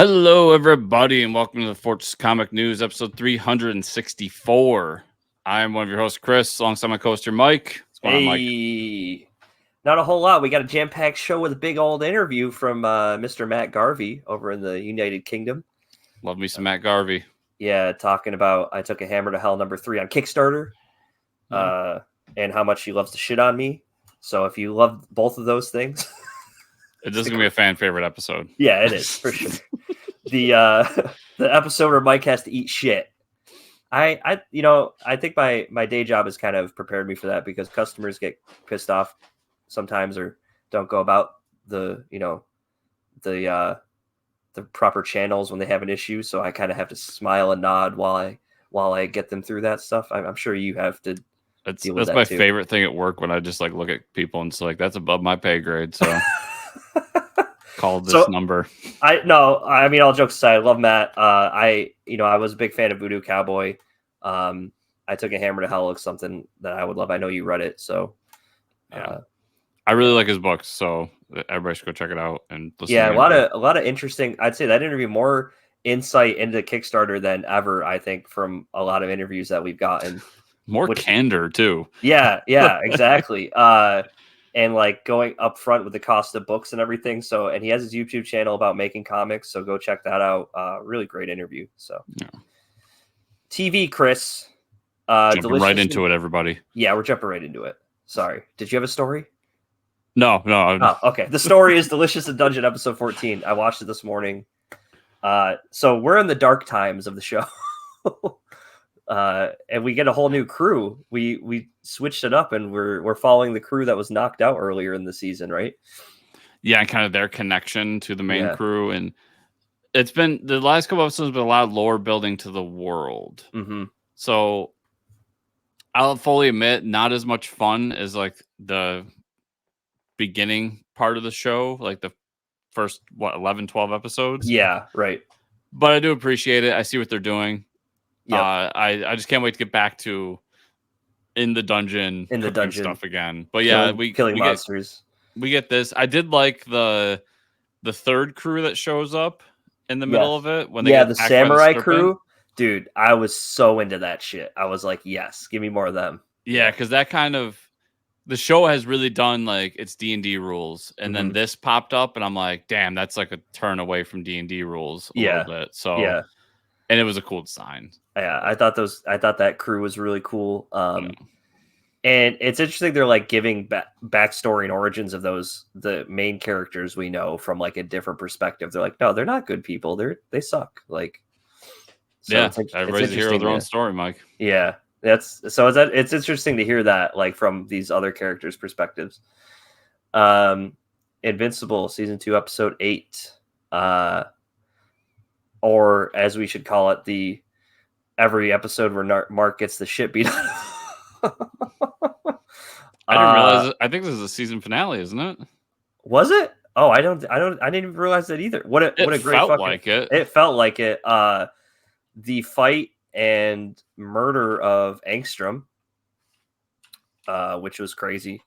Hello, everybody, and welcome to the Fortress Comic News, episode 364. I am one of your hosts, Chris, alongside my co-host, Mike. What's going on, Mike? Hey, not a whole lot. We got a jam-packed show with a big old interview from Mr. Matt Garvey over in the United Kingdom. Love me some Matt Garvey. Yeah, talking about I Took a Hammer to Hell #3 on Kickstarter, and how much he loves to shit on me. So if you love both of those things, This is going to be a fan favorite episode. Yeah, it is, for sure. The episode where Mike has to eat shit. I think my day job has kind of prepared me for that, because customers get pissed off sometimes or don't go about the proper channels when they have an issue. So I kind of have to smile and nod while I get them through that stuff. I'm sure you have to. That's my favorite thing at work, when I just look at people and it's like, that's above my pay grade. So call this number. I mean, all jokes aside, I love Matt. I was a big fan of Voodoo Cowboy. I Took a Hammer to Hell looks something that I would love. I know you read it, so I really like his books, so everybody should go check it out and listen. Yeah, a lot of interesting. I'd say that interview more insight into Kickstarter than ever, I think, from a lot of interviews that we've gotten. More candor too. Yeah, exactly. And like going up front with the cost of books and everything. So, and he has his YouTube channel about making comics, so go check that out. Really great interview. So, yeah. TV, Chris. Jumping right into it, everybody. Yeah, we're jumping right into it. Sorry. Did you have a story? No. Oh, okay. The story is Delicious in Dungeon, episode 14. I watched it this morning. So we're in the dark times of the show. And we get a whole new crew. We switched it up, and we're following the crew that was knocked out earlier in the season, right? Yeah, and kind of their connection to the main crew. And it's been, the last couple episodes have been a lot of lore building to the world. Mm-hmm. So I'll fully admit, not as much fun as like the beginning part of the show, like the first 11, 12 episodes. Yeah, right. But I do appreciate it. I see what they're doing. Yep. I just can't wait to get back to in the dungeon stuff again. But yeah, we killing monsters. We get this. I did like the third crew that shows up in the middle of it when they get the samurai crew. Dude, I was so into that shit. I was like, yes, give me more of them. Yeah, because that kind of, the show has really done like its D&D rules, and then this popped up, and I'm like, damn, that's like a turn away from D&D rules a little bit. So yeah, and it was a cool design. Yeah, I thought that crew was really cool. And it's interesting, they're like giving backstory and origins of the main characters we know from like a different perspective. They're like, no, they're not good people. They suck. Like, so yeah, everybody's a hero of their own story, Mike. Yeah, it's interesting to hear that, like, from these other characters' perspectives. Invincible season 2 episode 8, or as we should call it, every episode where Mark gets the shit beat out of him. I didn't realize it. I think this is a season finale, isn't it? Was it? Oh, I didn't even realize that either. What a great felt like it. It felt like it. The fight and murder of Angstrom, which was crazy.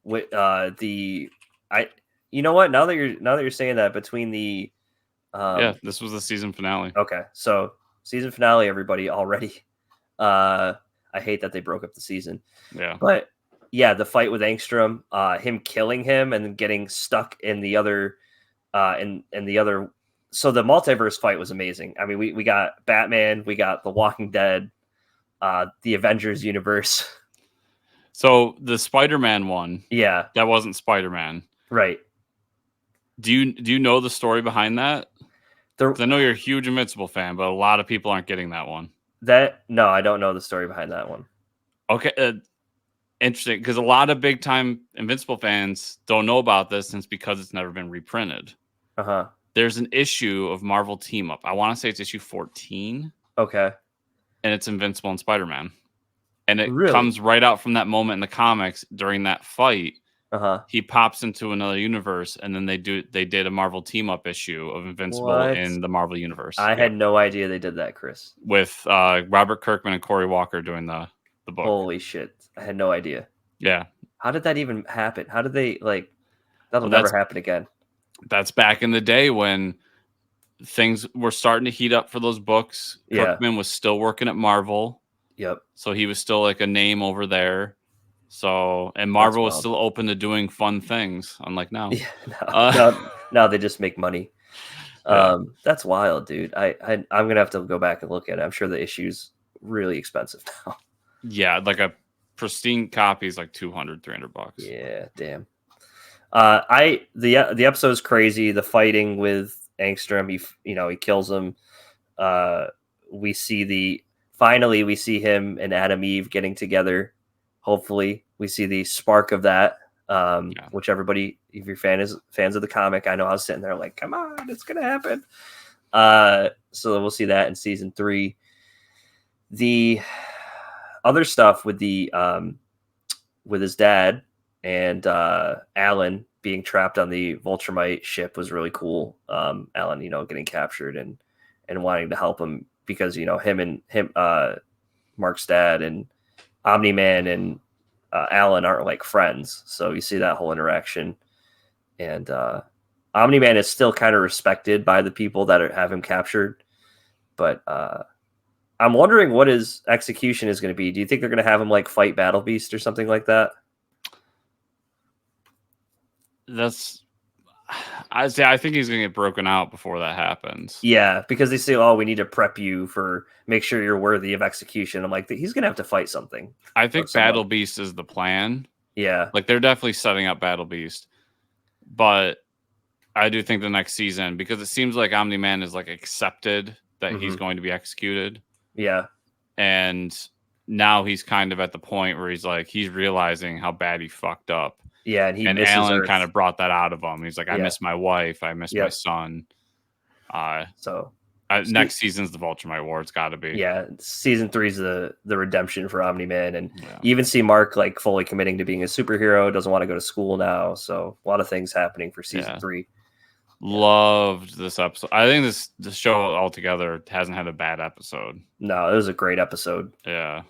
With you know what? Now that you're saying that, between the this was the season finale. Okay, so season finale, everybody, already. I hate that they broke up the season. Yeah, but yeah, the fight with Angstrom, him killing him and then getting stuck in the other, in the other. So the multiverse fight was amazing. I mean, we got Batman, we got The Walking Dead, the Avengers universe. So the Spider-Man one, yeah, that wasn't Spider-Man, right? Do you know the story behind that? I know you're a huge Invincible fan, but a lot of people aren't getting that one. No, I don't know the story behind that one. Okay, interesting, because a lot of big time Invincible fans don't know about this, and it's because it's never been reprinted. There's an issue of Marvel Team Up. I want to say it's issue 14. Okay. And it's Invincible and Spider-Man. And it comes right out from that moment in the comics during that fight. He pops into another universe, and then they did a Marvel Team Up issue of Invincible in the Marvel universe. I had no idea they did that, Chris. With Robert Kirkman and Cory Walker doing the book. Holy shit. I had no idea. Yeah. How did that even happen? How did they, like, that'll never happen again. That's back in the day when things were starting to heat up for those books. Kirkman was still working at Marvel. Yep. So he was still like a name over there. So, and Marvel was still open to doing fun things, unlike now. Yeah, now they just make money. That's wild, dude. I'm gonna have to go back and look at it. I'm sure the issue's really expensive now. Yeah, like a pristine copy is like $200-$300. Yeah, damn. The episode is crazy. The fighting with Angstrom, he kills him. We see him and Adam Eve getting together. Hopefully, we see the spark of that. Which everybody, if you're fans of the comic, I know I was sitting there like, come on, it's gonna happen. So we'll see that in season 3. The other stuff with with his dad and Alan being trapped on the Viltrumite ship was really cool. Alan, getting captured and wanting to help him because him Mark's dad and Omni-Man and Alan aren't like friends, so you see that whole interaction. And Omni-Man is still kind of respected by the people that have him captured, but I'm wondering what his execution is going to be. Do you think they're going to have him like fight Battle Beast or something like that? I think he's going to get broken out before that happens. Yeah, because they say, "Oh, we need to prep you make sure you're worthy of execution." I'm like, he's going to have to fight something. I think Battle Beast is the plan. Yeah, like they're definitely setting up Battle Beast, but I do think the next season, because it seems like Omni-Man is like accepted that he's going to be executed. Yeah, and now he's kind of at the point where he's realizing how bad he fucked up. Yeah, and Alan kind of brought that out of him. He's like, I miss my wife. I miss my son. Next season's the Viltrumite War. It's got to be. Yeah, season 3 is the redemption for Omni-Man. And you even see Mark like fully committing to being a superhero, doesn't want to go to school now. So a lot of things happening for season 3. Loved this episode. I think this show altogether hasn't had a bad episode. No, it was a great episode. Yeah.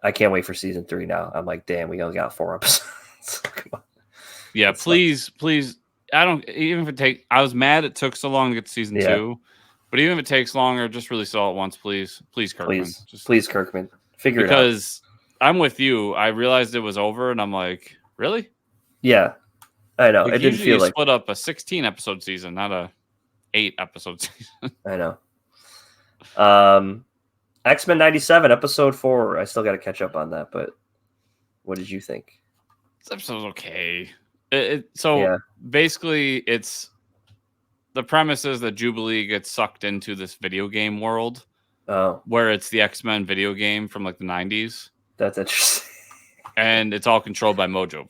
I can't wait for season 3 now. I'm like, damn, we only got 4 episodes. Come on. Yeah, please. I was mad it took so long to get to season 2, but even if it takes longer, just release it all at once, please. Please, Kirkman. Please, Kirkman. Figure it out. Because I'm with you. I realized it was over, and I'm like, really? Yeah, I know. It didn't feel like split up a 16 episode season, not a 8 episode season. I know. X-Men 97 episode 4. I still got to catch up on that, but what did you think? This episode was okay. Basically, it's the premise is that Jubilee gets sucked into this video game world. Where it's the X-Men video game from like the 90s. That's interesting. And it's all controlled by Mojo.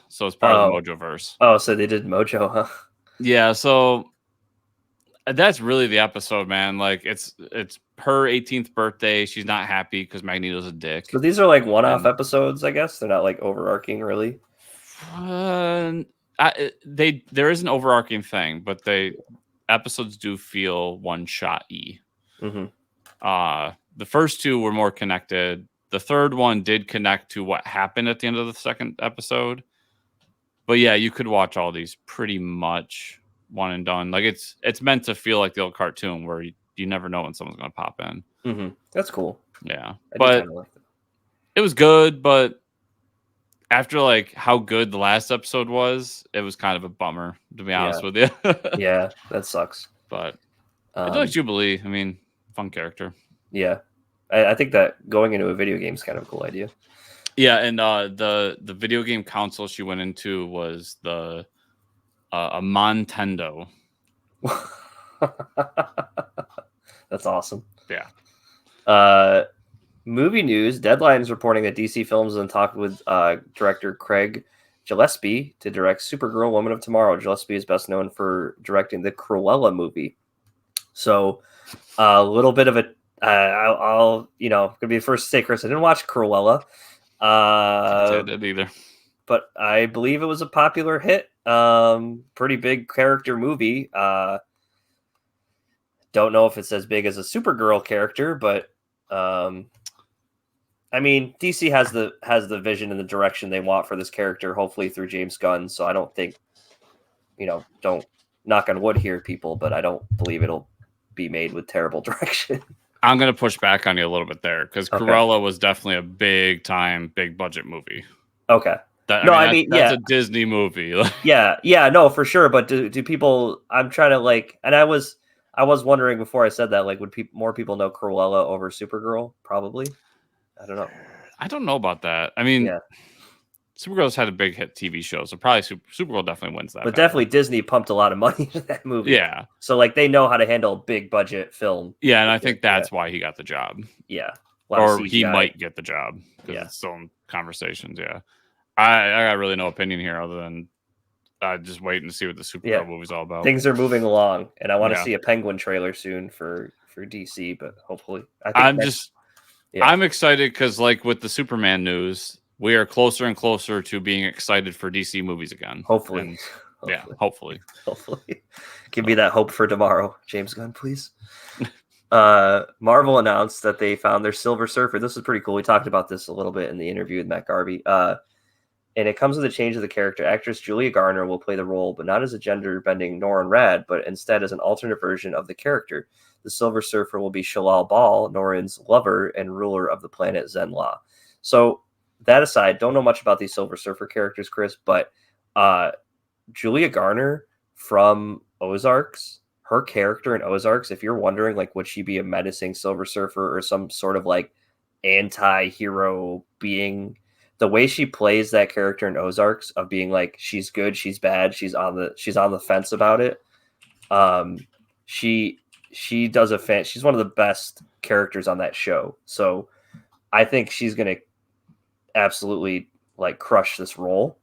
So it's part of the Mojoverse. Oh, so they did Mojo, huh? Yeah, so that's really the episode, man. Like it's her 18th birthday. She's not happy because Magneto's a dick. So these are like one-off episodes, I guess. They're not like overarching, really. There is an overarching thing, but episodes do feel one-shot-y. The first 2 were more connected. The third one did connect to what happened at the end of the second episode. But yeah, you could watch all these pretty much one and done. Like it's meant to feel like the old cartoon where you never know when someone's going to pop in. That's cool. Yeah, but it was good. But after like how good the last episode was, it was kind of a bummer, to be honest with you. Yeah, that sucks. But I do like Jubilee. I mean, fun character. Yeah, I think that going into a video game is kind of a cool idea. Yeah, and the video game console she went into was a Montendo. That's awesome. Yeah. Movie news: Deadline is reporting that DC Films is in talk with director Craig Gillespie to direct Supergirl: Woman of Tomorrow. Gillespie is best known for directing the Cruella movie. So a little bit of a I'll gonna be the first to say, Chris, I didn't watch Cruella. I didn't either. But I believe it was a popular hit. Pretty big character movie. Don't know if it's as big as a Supergirl character, but I mean, DC has the vision and the direction they want for this character, hopefully through James Gunn. So I don't think don't knock on wood here, people, but I don't believe it'll be made with terrible direction. I'm going to push back on you a little bit there because Cruella was definitely a big budget movie. Okay. That's a Disney movie. yeah, no, for sure. But do people? I'm trying to and I was wondering before I said that, would more people know Cruella over Supergirl? Probably. I don't know. I don't know about that. I mean, Supergirl's had a big hit TV show, so probably Supergirl definitely wins that. But definitely Disney pumped a lot of money into that movie. Yeah. So they know how to handle a big budget film. Yeah, and I think that's why he got the job. Yeah. Or he might get the job because it's still in conversations. Yeah. I got really no opinion here other than just waiting to see what the Supergirl movie's all about. Things are moving along, and I want to see a Penguin trailer soon for DC, but hopefully. I'm excited because with the Superman news, we are closer and closer to being excited for DC movies again. Hopefully. Hopefully. Give me that hope for tomorrow, James Gunn, please. Marvel announced that they found their Silver Surfer. This is pretty cool. We talked about this a little bit in the interview with Matt Garvey. And it comes with a change of the character. Actress Julia Garner will play the role, but not as a gender-bending Norrin Radd, but instead as an alternate version of the character. The Silver Surfer will be Shalal Bal, Norrin's lover and ruler of the planet Zenla. So that aside, don't know much about these Silver Surfer characters, Chris, but Julia Garner from Ozarks, her character in Ozarks, if you're wondering, would she be a menacing Silver Surfer or some sort of anti-hero being, the way she plays that character in Ozarks of being she's good, she's bad, she's on the fence about it. She does she's one of the best characters on that show. So I think she's going to absolutely crush this role.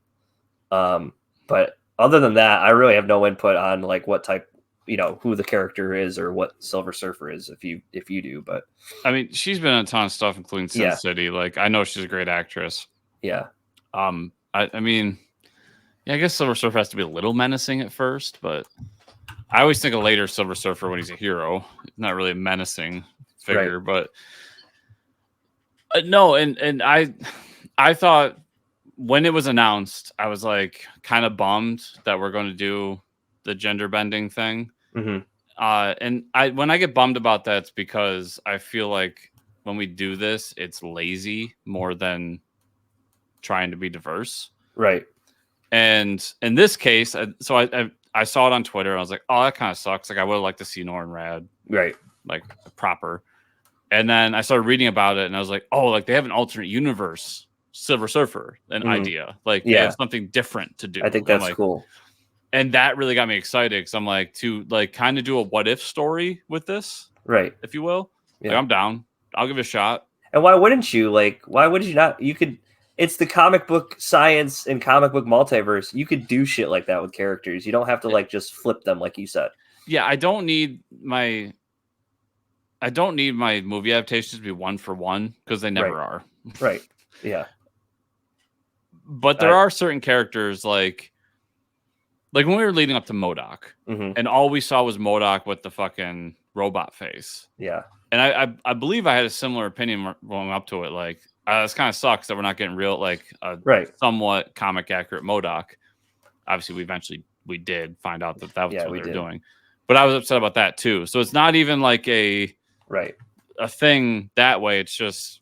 But other than that, I really have no input on what type, who the character is or what Silver Surfer is, if you do. But I mean, she's been in a ton of stuff, including Sin City. I know she's a great actress. Yeah. I mean, I guess Silver Surfer has to be a little menacing at first, but I always think of later Silver Surfer when he's a hero. Not really a menacing figure, but no. And I thought when it was announced, I was kind of bummed that we're going to do the gender bending thing. Mm-hmm. And when I get bummed about that, it's because I feel like when we do this, it's lazy more than trying to be diverse. Right. And in this case, I saw it on Twitter and I was like, oh, that kind of sucks. I would have liked to see Norrin Radd. Right. Proper. And then I started reading about it and I was like, oh, they have an alternate universe Silver Surfer, idea. They have something different to do. I think that's cool. And that really got me excited because I'm to kind of do a what if story with this. Right. If you will. Yeah. I'm down. I'll give it a shot. And why wouldn't you? Why would you not? You could. It's the comic book science and comic book multiverse. You could do shit like that with characters. You don't have to just flip them like you said. Yeah, I don't need my movie adaptations to be one for one because they never are. Right. Yeah. But there are certain characters like when we were leading up to MODOK, and all we saw was MODOK with the fucking robot face. Yeah. And I believe I had a similar opinion going up to it. This kind of sucks that we're not getting real, somewhat comic accurate MODOK. Obviously, we did find out that was what they were doing. But I was upset about that too. So it's not even a thing that way. It's just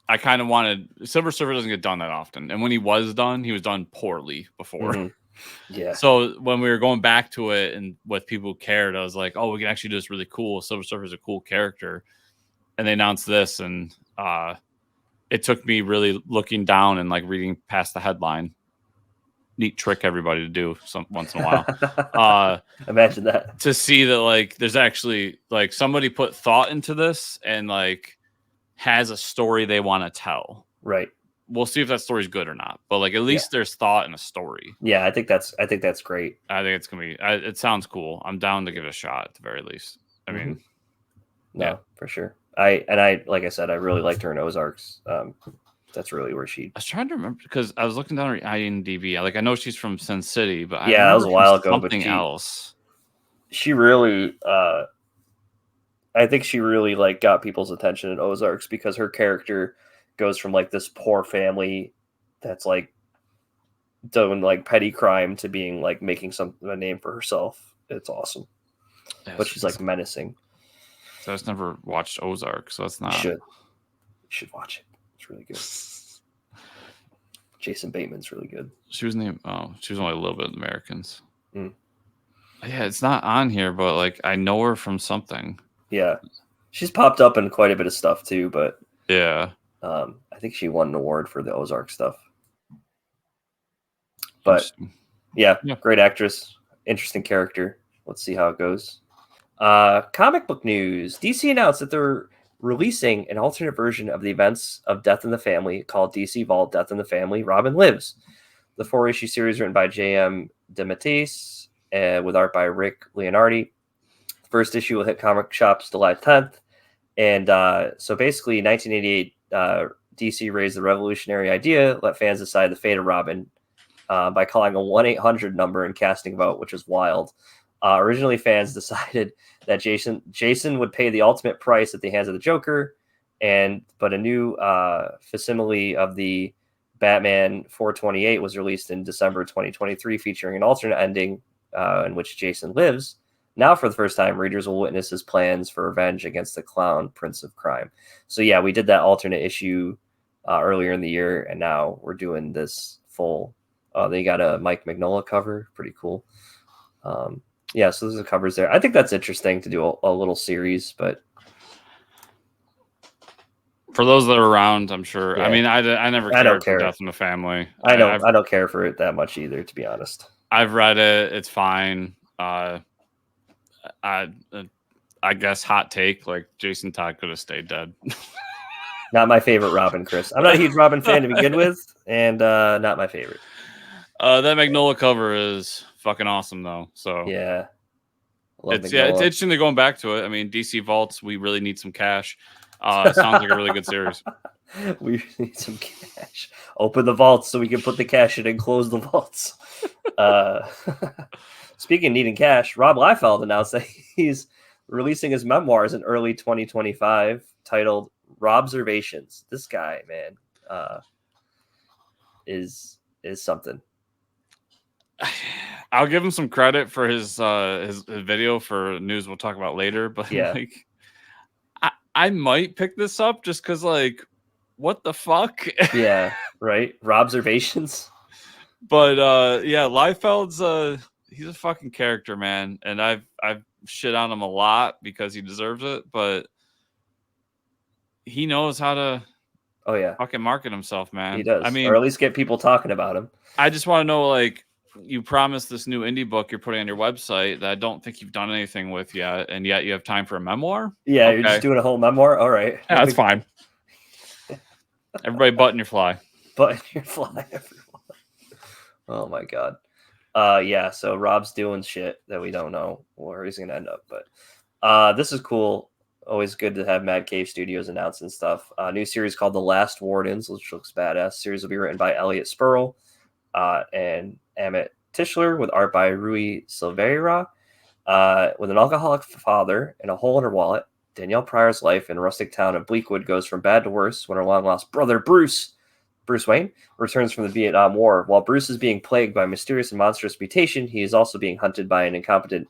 I kind of wanted Silver Surfer doesn't get done that often, and when he was done poorly before. Mm-hmm. Yeah. So when we were going back to it and with people who cared, I was like, oh, we can actually do this really cool. Silver Surfer is a cool character, and they announced this and. It took me really looking down and reading past the headline. Neat trick everybody to do once in a while. Imagine that. To see that there's actually somebody put thought into this and has a story they want to tell. Right. We'll see if that story's good or not. But at least there's thought in a story. Yeah, I think that's great. I think it's gonna be. It sounds cool. I'm down to give it a shot at the very least. I mean, no, for sure. I like I said, I really liked her in Ozarks. That's really where she. I was trying to remember because I was looking down her IMDb. I know she's from Sin City, but that was a while ago. Something else. She really, I think she really got people's attention in Ozarks because her character goes from this poor family that's doing like petty crime to being like making a name for herself. It's awesome. Yeah, but she's like menacing. So I just never watched Ozark, so that's not. You should watch it. It's really good. Jason Bateman's really good. She was only a little bit of Americans. Mm. Yeah, it's not on here, but like I know her from something. Yeah, she's popped up in quite a bit of stuff too. But yeah, I think she won an award for the Ozark stuff. But yeah, great actress, interesting character. Let's see how it goes. Comic book news. DC announced that they're releasing an alternate version of the events of Death in the Family called DC Vault Death in the Family Robin Lives. The 4-issue series written by J.M. DeMatteis with art by Rick Leonardi. The first issue will hit comic shops July 10th. And so basically, 1988, DC raised the revolutionary idea, let fans decide the fate of Robin by calling a 1-800 number and casting a vote, which is wild. Originally, fans decided that Jason would pay the ultimate price at the hands of the Joker, but a new facsimile of the Batman 428 was released in December 2023, featuring an alternate ending in which Jason lives. Now, for the first time, readers will witness his plans for revenge against the clown Prince of Crime. So yeah, we did that alternate issue earlier in the year, and now we're doing this full. They got a Mike Mignola cover, pretty cool. Yeah, so there's the covers there. I think that's interesting to do a little series, but for those that are around, I'm sure. Yeah. I mean, I never cared for Death in the Family. I don't care for it that much either, to be honest. I've read it. It's fine. I guess hot take, like Jason Todd could have stayed dead. Not my favorite Robin, Chris. I'm not a huge Robin fan to begin with, and not my favorite. That Magnolia cover is fucking awesome, though. So yeah, it's interesting to going back to it. I mean, DC Vaults, we really need some cash. It sounds like a really good series. We need some cash. Open the vaults so we can put the cash in and close the vaults. Speaking of needing cash, Rob Liefeld announced that he's releasing his memoirs in early 2025, titled Robservations. This guy, man, is something. I'll give him some credit for his video for news we'll talk about later, but yeah, like I might pick this up just because, like, what the fuck? Yeah, right. Robservations. But yeah, Liefeld's he's a fucking character, man, and I've shit on him a lot because he deserves it, but he knows how to fucking market himself, man. He does. I mean, or at least get people talking about him. I just want to know, like, you promised this new indie book you're putting on your website that I don't think you've done anything with yet, and yet you have time for a memoir? Yeah, You're just doing a whole memoir? All right. Yeah, that's fine. Everybody button your fly. Button your fly, everyone. Oh, my God. Yeah, so Rob's doing shit that we don't know where he's going to end up. But this is cool. Always good to have Mad Cave Studios announcing stuff. A new series called The Last Wardens, which looks badass. The series will be written by Elliot Spurl and Amit Tischler, with art by Rui Silveira. With an alcoholic father and a hole in her wallet, Danielle Pryor's life in a rustic town of Bleakwood goes from bad to worse when her long-lost brother, Bruce Wayne, returns from the Vietnam War. While Bruce is being plagued by mysterious and monstrous mutation, he is also being hunted by an incompetent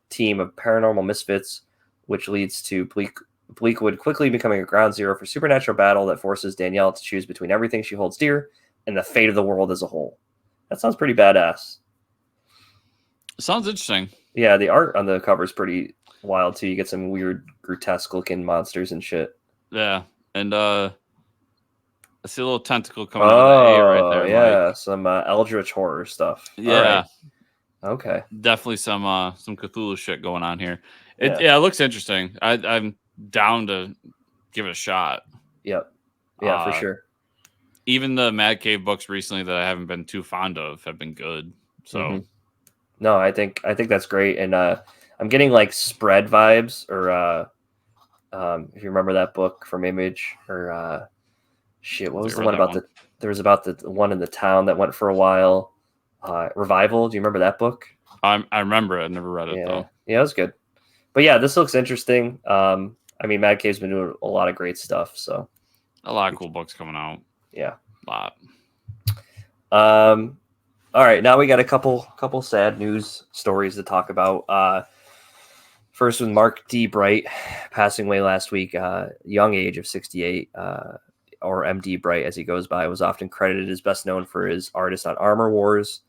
team of paranormal misfits, which leads to Bleakwood quickly becoming a ground zero for supernatural battle that forces Danielle to choose between everything she holds dear and the fate of the world as a whole. That sounds pretty badass. Sounds interesting. Yeah, the art on the cover is pretty wild, too. You get some weird, grotesque-looking monsters and shit. Yeah, and I see a little tentacle coming out of the A right there. Yeah, Mike. Some Eldritch horror stuff. Yeah. Right. Okay. Definitely some Cthulhu shit going on here. It looks interesting. I'm down to give it a shot. Yep. Yeah, for sure. Even the Mad Cave books recently that I haven't been too fond of have been good. So no, I think that's great. And I'm getting like Spread vibes, or if you remember that book from Image, or what was the one about there was about the one in the town that went for a while. Revival. Do you remember that book? I remember it. I never read it though. Yeah, it was good. But yeah, this looks interesting. I mean, Mad Cave's been doing a lot of great stuff. So a lot of cool books coming out. Yeah, a lot. All right, now we got a couple sad news stories to talk about. First, with Mark D. Bright passing away last week, young age of 68, or MD Bright as he goes by, was often credited as best known for his artist on Armor Wars,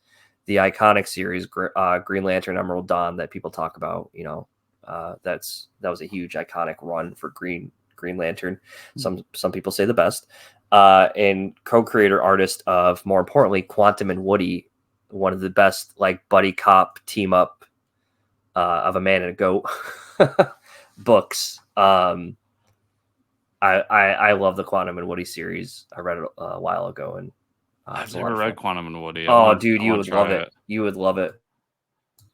the iconic series Green Lantern Emerald Dawn that people talk about. That was a huge iconic run for Green Lantern. Some people say the best. And co-creator artist of, more importantly, Quantum and Woody, one of the best like buddy cop team up of a man and a goat books. I love the Quantum and Woody series. I read it a while ago, and I've never read Quantum and Woody. Dude, you would love it. You would love it.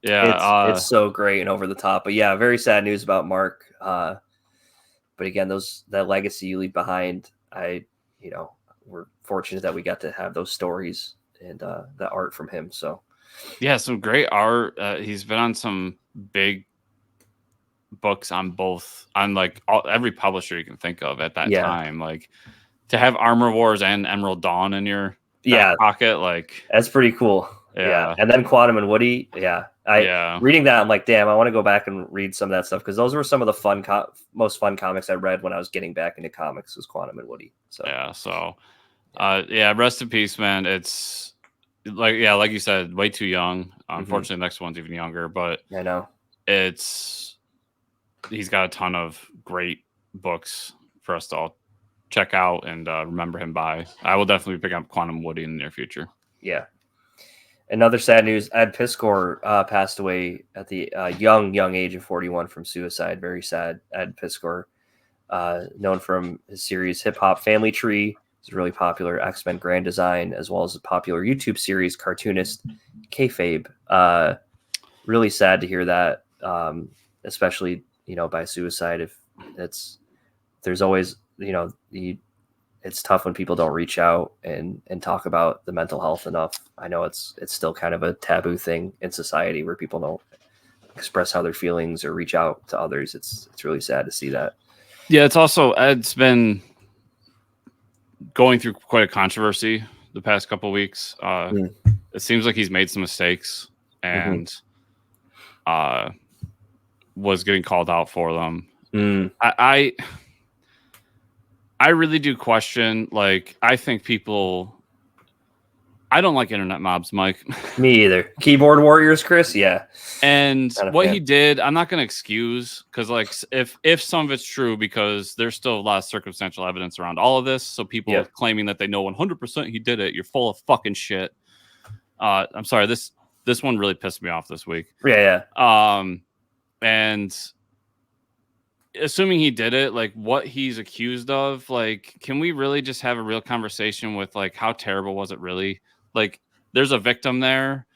Yeah, it's so great and over the top. But yeah, very sad news about Mark. But again, that legacy you leave behind, we're fortunate that we got to have those stories and the art from him. So yeah, some great art. He's been on some big books on every publisher you can think of at that time. Like, to have Armor Wars and Emerald Dawn in your pocket, like, that's pretty cool. Yeah. And then Quantum and Woody. Reading that, I'm like, damn, I want to go back and read some of that stuff, because those were some of the most fun comics I read when I was getting back into comics, was Quantum and Woody. So rest in peace, man. It's like you said, way too young. Unfortunately, the next one's even younger, but I know he's got a ton of great books for us to all check out and remember him by. I will definitely pick up Quantum Woody in the near future. Yeah. Another sad news: Ed Piskor passed away at the young age of 41 from suicide. Very sad. Ed Piskor, known from his series Hip Hop Family Tree, is a really popular X-Men Grand Design, as well as a popular YouTube series cartoonist Kayfabe. Really sad to hear that, especially by suicide. If there's always it's tough when people don't reach out and talk about the mental health enough. I know it's still kind of a taboo thing in society where people don't express how they're feelings or reach out to others. It's really sad to see that. Yeah, it's also, Ed's been going through quite a controversy the past couple of weeks. It seems like he's made some mistakes and was getting called out for them. I really do question, like, I think I don't like internet mobs, Mike. Me either. Keyboard warriors, Chris? Yeah. And what he did, I'm not going to excuse, because, like, if some of it's true, because there's still a lot of circumstantial evidence around all of this, so people claiming that they know 100% he did it, you're full of fucking shit. I'm sorry, this one really pissed me off this week. Yeah. And assuming he did it, like, what he's accused of, like, can we really just have a real conversation with, like, how terrible was it really? Like, there's a victim there,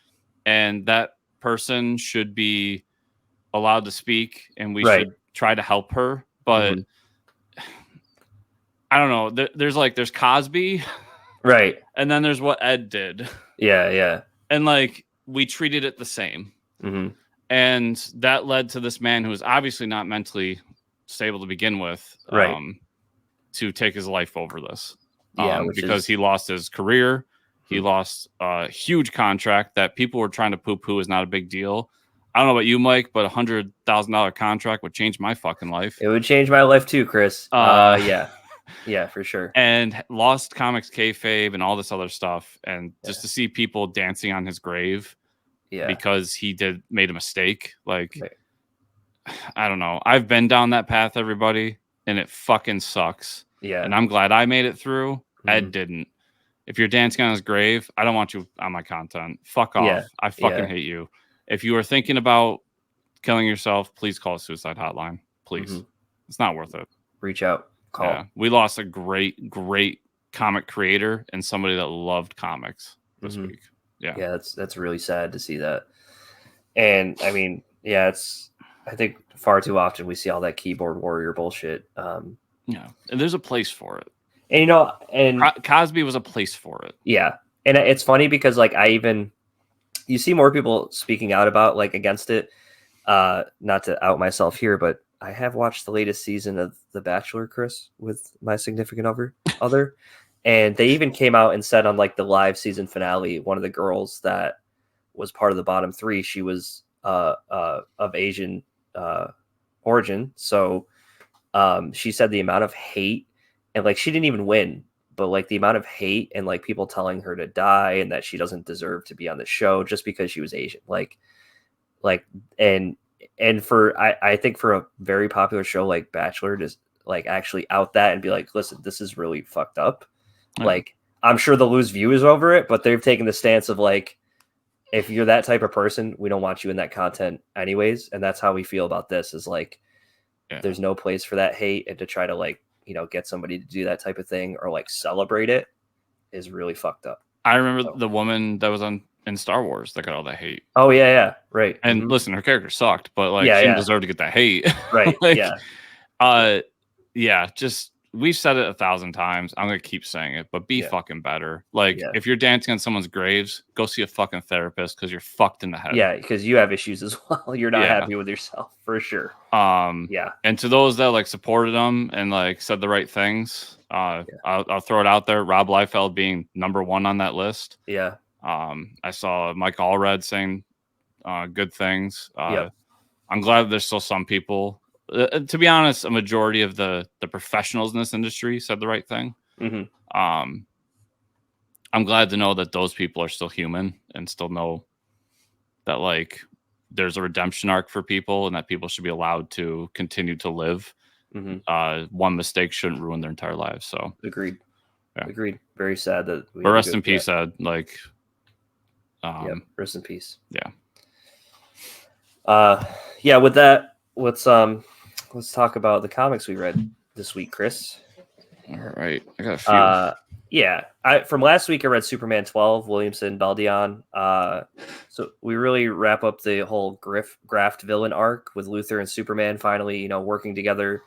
and that person should be allowed to speak, and we should try to help her. But I don't know. There's Cosby, right? And then there's what Ed did. Yeah. And, like, we treated it the same. And that led to this man who was obviously not mentally stable to begin with, to take his life over this. Because he lost his career. He lost a huge contract that people were trying to poo-poo is not a big deal. I don't know about you, Mike, but $100,000 contract would change my fucking life. It would change my life too, Chris. Yeah, for sure. And lost comics kayfabe and all this other stuff. And just to see people dancing on his grave because he made a mistake. Like, I don't know. I've been down that path, everybody, and it fucking sucks. Yeah. And I'm glad I made it through. Ed didn't. If you're dancing on his grave, I don't want you on my content. Fuck off. Yeah. I fucking hate you. If you are thinking about killing yourself, please call a suicide hotline. Please. It's not worth it. Reach out. Call. Yeah. We lost a great comic creator and somebody that loved comics this week. Yeah, that's really sad to see that. And I mean, I think far too often we see all that keyboard warrior bullshit. And there's a place for it. And and Cosby was a place for it. Yeah. And it's funny because, like, you see more people speaking out about, like, against it. Not to out myself here, but I have watched the latest season of The Bachelor, Chris, with my significant other. And they even came out and said on like the live season finale, one of the girls that was part of the bottom 3, she was of Asian origin. So she said the amount of hate, and like she didn't even win, but like the amount of hate and like people telling her to die and that she doesn't deserve to be on the show just because she was Asian. And for I think for a very popular show like Bachelor to like actually out that and be like, listen, this is really fucked up. Mm-hmm. Like, I'm sure they'll lose viewers over it, but they've taken the stance of like, if you're that type of person, we don't want you in that content anyways. And that's how we feel about this is like, there's no place for that hate, and to try to like, you know, get somebody to do that type of thing or like celebrate it is really fucked up. I remember the woman that was in Star Wars that got all that hate. Oh yeah. Right. And listen, her character sucked, but like she didn't deserve to get that hate. Right. Like, just we've said it 1,000 times. I'm gonna keep saying it, but be fucking better. Like if you're dancing on someone's graves, go see a fucking therapist because you're fucked in the head. Yeah, because you have issues as well. You're not happy with yourself for sure. And to those that like supported them and like said the right things, I'll throw it out there. Rob Liefeld being #1 on that list. Yeah. I saw Mike Allred saying good things. I'm glad there's still some people. To be honest, a majority of the professionals in this industry said the right thing. Mm-hmm. I'm glad to know that those people are still human and still know that like there's a redemption arc for people and that people should be allowed to continue to live. Mm-hmm. One mistake shouldn't ruin their entire lives. So agreed. Very sad that. But rest in peace, Ed. Like, rest in peace. Yeah. With that, let's talk about the comics we read this week, Chris. All right, I got a few. From last week I read Superman 12, Williamson, Baldion. So we really wrap up the whole graft villain arc with Luthor and Superman finally, you know, working together.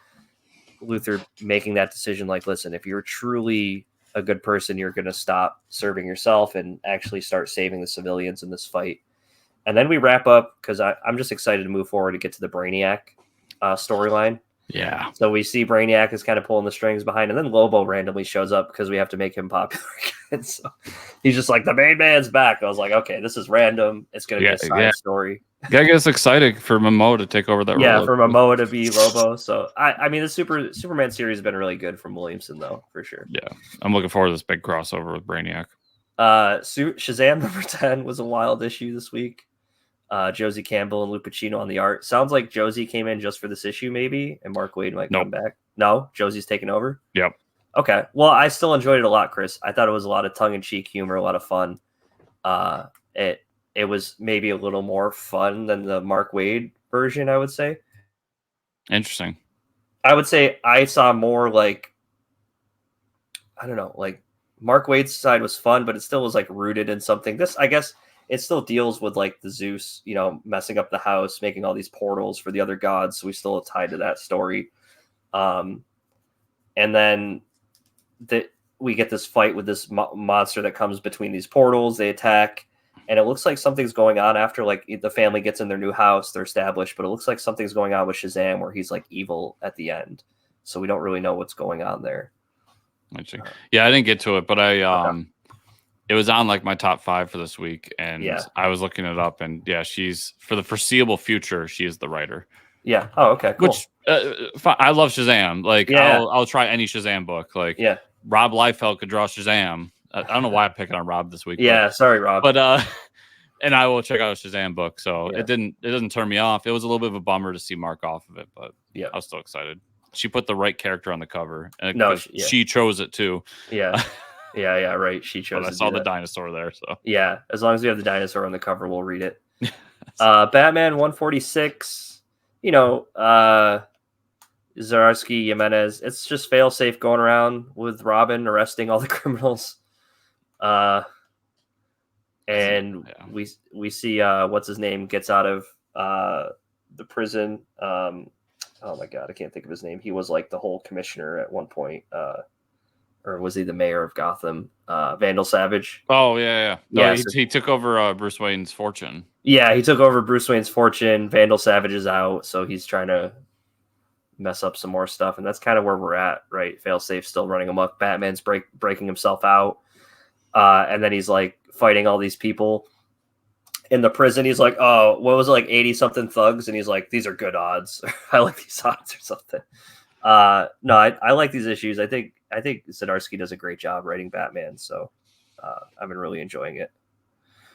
Luthor making that decision, like, listen, if you're truly a good person, you're going to stop serving yourself and actually start saving the civilians in this fight. And then we wrap up because I'm just excited to move forward to get to the Brainiac storyline. Yeah. So we see Brainiac is kind of pulling the strings behind, and then Lobo randomly shows up because we have to make him popular again. So he's just like, the main man's back. I was like, okay, this is random. It's going to be a side story. I guess excited for Momoa to take over that role. Yeah, for Momoa to be Lobo. So I mean, the Superman series has been really good from Williamson, though, for sure. Yeah, I'm looking forward to this big crossover with Brainiac. Shazam #10 was a wild issue this week. Josie Campbell and Lou Pacino on the art. Sounds like Josie came in just for this issue, maybe, and Mark Waid might come back. No, Josie's taking over. Yep. Okay. Well, I still enjoyed it a lot, Chris. I thought it was a lot of tongue-in-cheek humor, a lot of fun. It was maybe a little more fun than the Mark Waid version, I would say. Interesting. I would say I saw more like, I don't know, like Mark Waid's side was fun, but it still was like rooted in something. This, I guess, it still deals with like the Zeus, you know, messing up the house, making all these portals for the other gods. So we still are tied to that story. And then we get this fight with this monster that comes between these portals. They attack, and it looks like something's going on after like the family gets in their new house. They're established, but it looks like something's going on with Shazam where he's like evil at the end. So we don't really know what's going on there. Yeah, I didn't get to it, but it was on like my top 5 for this week, and I was looking it up, and she's for the foreseeable future, she is the writer. Yeah. Oh, okay. Cool. Which I love Shazam. Like, I'll try any Shazam book. Like, Rob Liefeld could draw Shazam. I don't know why I'm picking on Rob this week. Sorry, Rob. But and I will check out a Shazam book. So it doesn't turn me off. It was a little bit of a bummer to see Mark off of it, but I was still excited. She put the right character on the cover, and she chose it too. Yeah. Yeah, right. She chose. I saw the dinosaur there, so as long as we have the dinosaur on the cover, we'll read it. Batman 146. You know, Zdarsky, Jimenez. It's just fail safe going around with Robin arresting all the criminals. And we see what's his name gets out of the prison. Oh my god, I can't think of his name. He was like the whole commissioner at one point. Or was he the mayor of Gotham? Vandal Savage. Oh, yeah. No, he took over Bruce Wayne's fortune. Yeah, he took over Bruce Wayne's fortune. Vandal Savage is out, so he's trying to mess up some more stuff, and that's kind of where we're at, right? Failsafe still running amok. Batman's breaking himself out, and then he's like fighting all these people in the prison. He's like, oh, what was it, like 80 something thugs, and he's like, these are good odds. I like these odds or something. No, I like these issues. I think Zdarsky does a great job writing Batman, so I've been really enjoying it.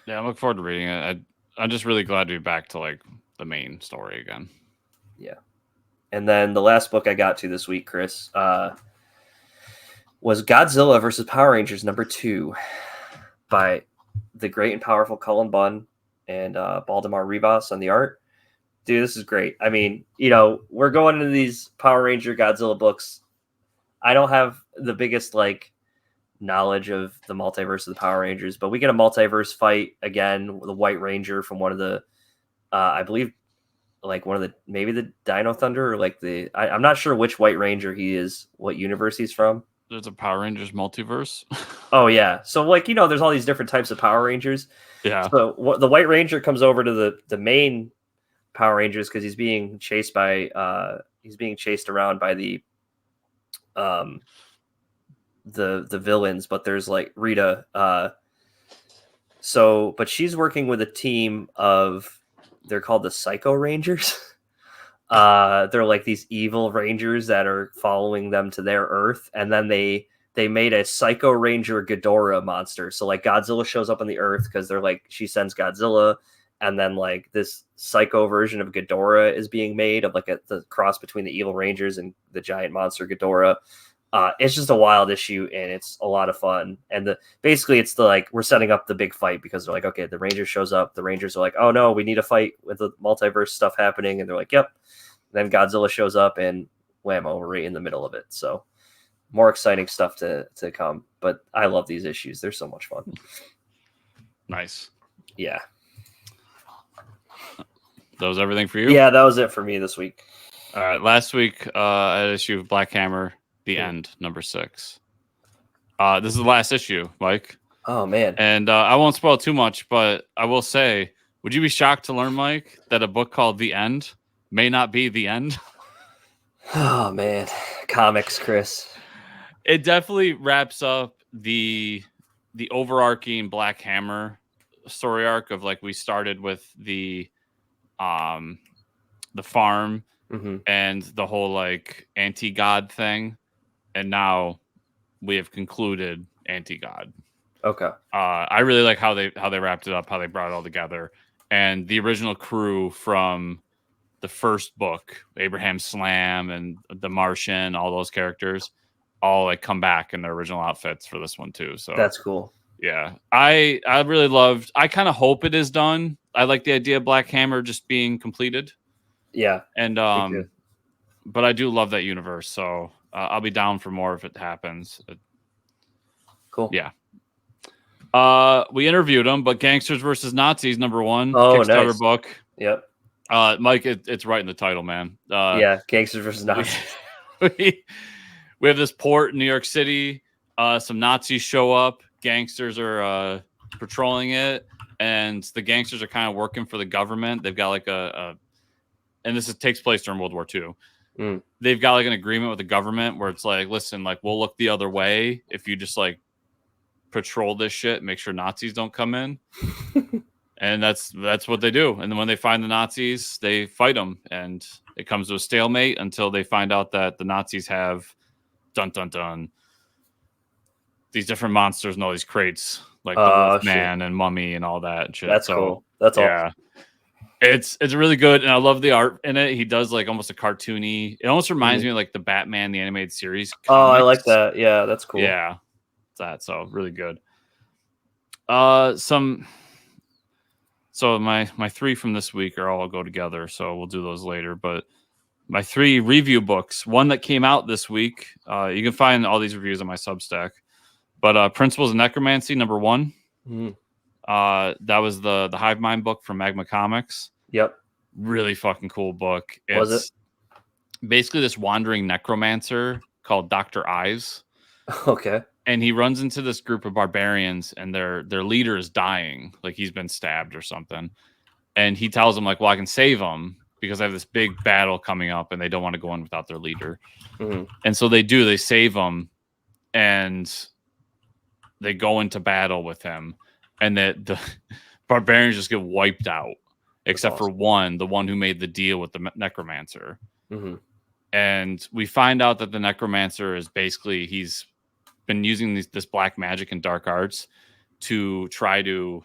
Yeah, I look forward to reading it. I'm just really glad to be back to like the main story again. Yeah. And then the last book I got to this week, Chris, was Godzilla versus Power Rangers #2 by the great and powerful Cullen Bunn and Baldemar Rivas on the art. Dude, this is great. I mean, we're going into these Power Ranger Godzilla books. I don't have the biggest like knowledge of the multiverse of the Power Rangers, but we get a multiverse fight again with the White Ranger from one of the, I believe, like one of the, maybe the Dino Thunder, or like I'm not sure which White Ranger he is, what universe he's from. There's a Power Rangers multiverse. Oh yeah, so like there's all these different types of Power Rangers. Yeah. So the White Ranger comes over to the main Power Rangers because he's being chased around by the villains, but there's like Rita. But she's working with a team of, they're called the Psycho Rangers. They're like these evil Rangers that are following them to their Earth, and then they made a Psycho Ranger Ghidorah monster. So like Godzilla shows up on the Earth because they're like, she sends Godzilla, and then like this psycho version of Ghidorah is being made of like the cross between the evil Rangers and the giant monster Ghidorah. It's just a wild issue, and it's a lot of fun. And basically it's like we're setting up the big fight because they're like, okay, the Ranger shows up. The Rangers are like, oh no, we need a fight with the multiverse stuff happening. And they're like, yep. Then Godzilla shows up and whammo, we're right in the middle of it. So more exciting stuff to come. But I love these issues. They're so much fun. Nice. Yeah. That was everything for you? Yeah, that was it for me this week. All right. Last week, I had an issue of Black Hammer, The End, #6. This is the last issue, Mike. Oh, man. And I won't spoil too much, but I will say, would you be shocked to learn, Mike, that a book called The End may not be the end? Oh, man. Comics, Chris. It definitely wraps up the overarching Black Hammer story arc of like we started with the farm and the whole like anti-god thing, and now we have concluded anti-god. Okay. I really like how they wrapped it up, how they brought it all together, and the original crew from the first book, Abraham Slam and the Martian, all those characters, all like come back in their original outfits for this one too. So that's cool. Yeah, I really loved. I kind of hope it is done. I like the idea of Black Hammer just being completed. Yeah, and but I do love that universe, so I'll be down for more if it happens. Cool. Yeah. We interviewed them, but Gangsters versus Nazis #1 Kickstarter nice. Book. Yep. Mike, it's right in the title, man. Yeah, Gangsters versus Nazis. We have this port in New York City. Some Nazis show up. Gangsters are patrolling it, and the gangsters are kind of working for the government. They've got like and this takes place during World War II. They've got like an agreement with the government where it's like, listen, like we'll look the other way if you just like patrol this shit, make sure Nazis don't come in. And that's what they do. And then when they find the Nazis, they fight them, and it comes to a stalemate until they find out that the Nazis have dun dun dun these different monsters and all these crates, like the Wolfman and Mummy and all that shit. That's cool. That's awesome. It's really good, and I love the art in it. He does like almost a cartoony. It almost reminds me of like the Batman the animated series comics. Oh, I like that. Yeah, that's cool. Yeah, so really good. So my 3 from this week are all go together, so we'll do those later. But my 3 review books, one that came out this week. You can find all these reviews on my Substack. But Principles of Necromancy, #1. That was the Hive Mind book from Magma Comics. Yep. Really fucking cool book. Was it? Basically this wandering necromancer called Dr. Eyes. Okay. And he runs into this group of barbarians, and their leader is dying. Like he's been stabbed or something. And he tells them like, well, I can save him because they have this big battle coming up and they don't want to go in without their leader. And so they save him, and they go into battle with him, and the barbarians just get wiped out, except for one, the one who made the deal with the necromancer. And we find out that the necromancer is basically, he's been using this black magic and dark arts to try to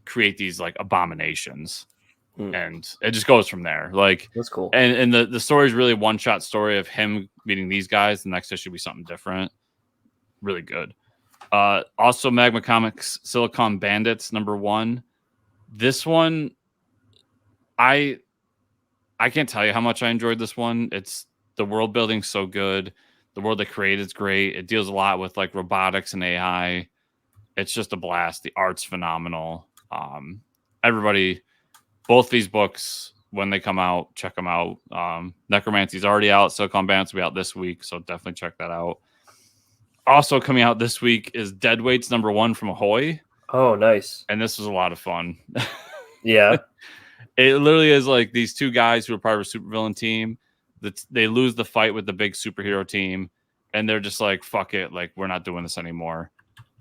create these like abominations. And it just goes from there. Like, that's cool. And the story is really a one-shot story of him meeting these guys. The next issue will be something different. Really good. Also, Magma Comics Silicon Bandits #1. This one, I can't tell you how much I enjoyed this one. It's the world building so good. The world they created is great. It deals a lot with like robotics and AI. It's just a blast. The art's phenomenal. Everybody, both these books, when they come out, check them out. Necromancy's already out. Silicon Bandits will be out this week, so definitely check that out. Also coming out this week is Deadweights #1 from Ahoy. Oh, nice. And this was a lot of fun. Yeah. It literally is like these two guys who are part of a supervillain team. They lose the fight with the big superhero team, and they're just like, fuck it, like we're not doing this anymore.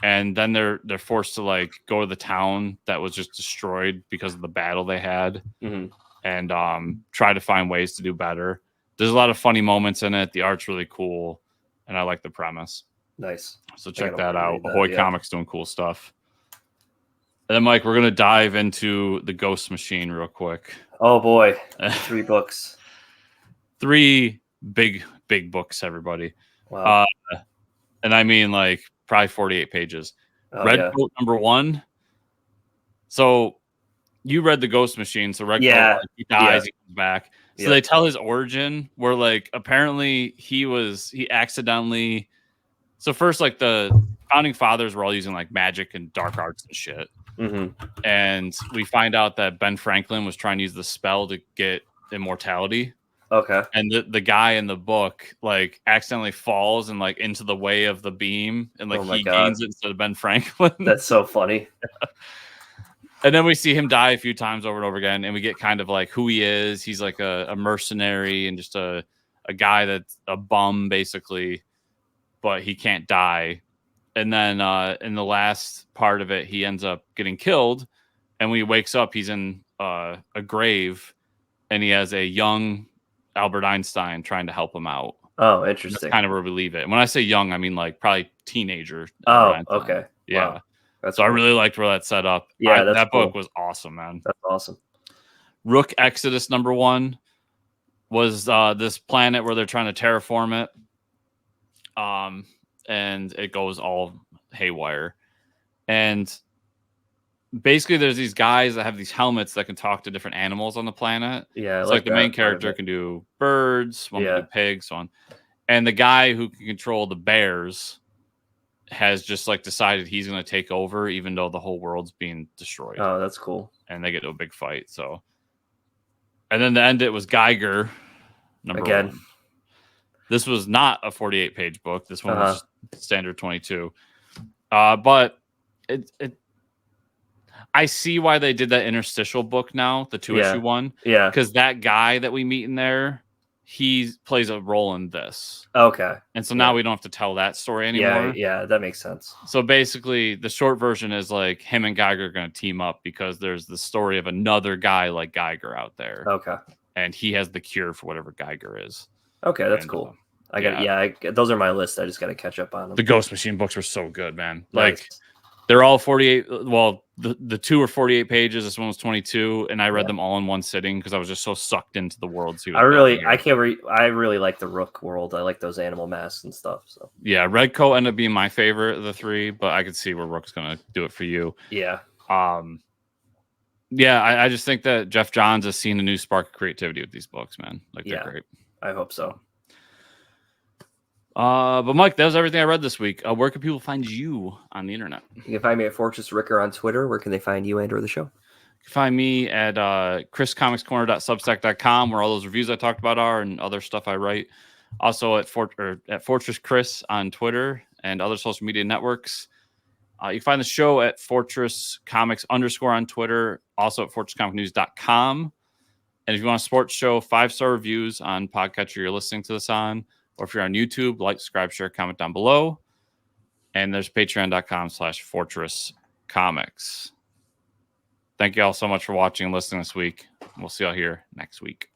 And then they're forced to like go to the town that was just destroyed because of the battle they had, and try to find ways to do better. There's a lot of funny moments in it. The art's really cool, and I like the premise. Nice. So check that out. Ahoy Comics doing cool stuff. And then, Mike, we're going to dive into the Ghost Machine real quick. Oh, boy. 3 books. 3 big books, everybody. Wow. And I mean, like, probably 48 pages. Redcoat #1. So you read the Ghost Machine. So Redcoat, like, he dies, he comes back. So they tell his origin where, like, apparently he accidentally... So first, like, the founding fathers were all using, like, magic and dark arts and shit. And we find out that Ben Franklin was trying to use the spell to get immortality. Okay. And the guy in the book, like, accidentally falls and, like, into the way of the beam, and, like, he gains it instead of Ben Franklin. That's so funny. And then we see him die a few times over and over again, and we get kind of like who he is. He's like a mercenary and just a guy that's a bum, basically, but he can't die. And then in the last part of it, he ends up getting killed. And when he wakes up, he's in a grave, and he has a young Albert Einstein trying to help him out. Oh, interesting. That's kind of where we leave it. And when I say young, I mean like probably teenager. Oh, okay. Yeah. Wow. That's so cool. I really liked where that set up. Yeah, that cool. book was awesome, man. That's awesome. Rook Exodus #1 was this planet where they're trying to terraform it. And it goes all haywire. And basically there's these guys that have these helmets that can talk to different animals on the planet. Yeah. So like the main character can do birds, one can do pigs, so on. And the guy who can control the bears has just like decided he's going to take over, even though the whole world's being destroyed. Oh, that's cool. And they get to a big fight. So, and then the end, it was Geiger #1. This was not a 48-page book. This one was just standard 22. But I see why they did that interstitial book now, the 2-issue one. Yeah. Because that guy that we meet in there, he plays a role in this. Okay. And so now we don't have to tell that story anymore. Yeah, that makes sense. So basically, the short version is like him and Geiger are going to team up because there's the story of another guy like Geiger out there. Okay. And he has the cure for whatever Geiger is. Okay, that's cool. Those are my list. I just got to catch up on them. The Ghost Machine books were so good, man. Nice. Like, they're all 48. Well, the 2 are 48 pages. This one was 22, and I read them all in one sitting because I was just so sucked into the world. I really like the Rook world. I like those animal masks and stuff. So yeah, Redcoat ended up being my favorite of the 3, but I could see where Rook's gonna do it for you. Yeah. Yeah, I just think that Jeff Johns has seen a new spark of creativity with these books, man. Like, they're great. I hope so. But Mike, that was everything I read this week. Where can people find you on the internet? You can find me at Fortress Ricker on Twitter. Where can they find you and/or the show? You can find me at chriscomicscorner.substack.com, where all those reviews I talked about are and other stuff I write. Also at Fortress Chris on Twitter and other social media networks. You can find the show at Fortress Comics _ on Twitter, also at fortresscomicnews.com. And if you want a sports show, 5-star reviews on podcatcher you're listening to this on, or if you're on YouTube, like, subscribe, share, comment down below. And there's patreon.com/Fortress Comics. Thank you all so much for watching and listening this week. We'll see y'all here next week.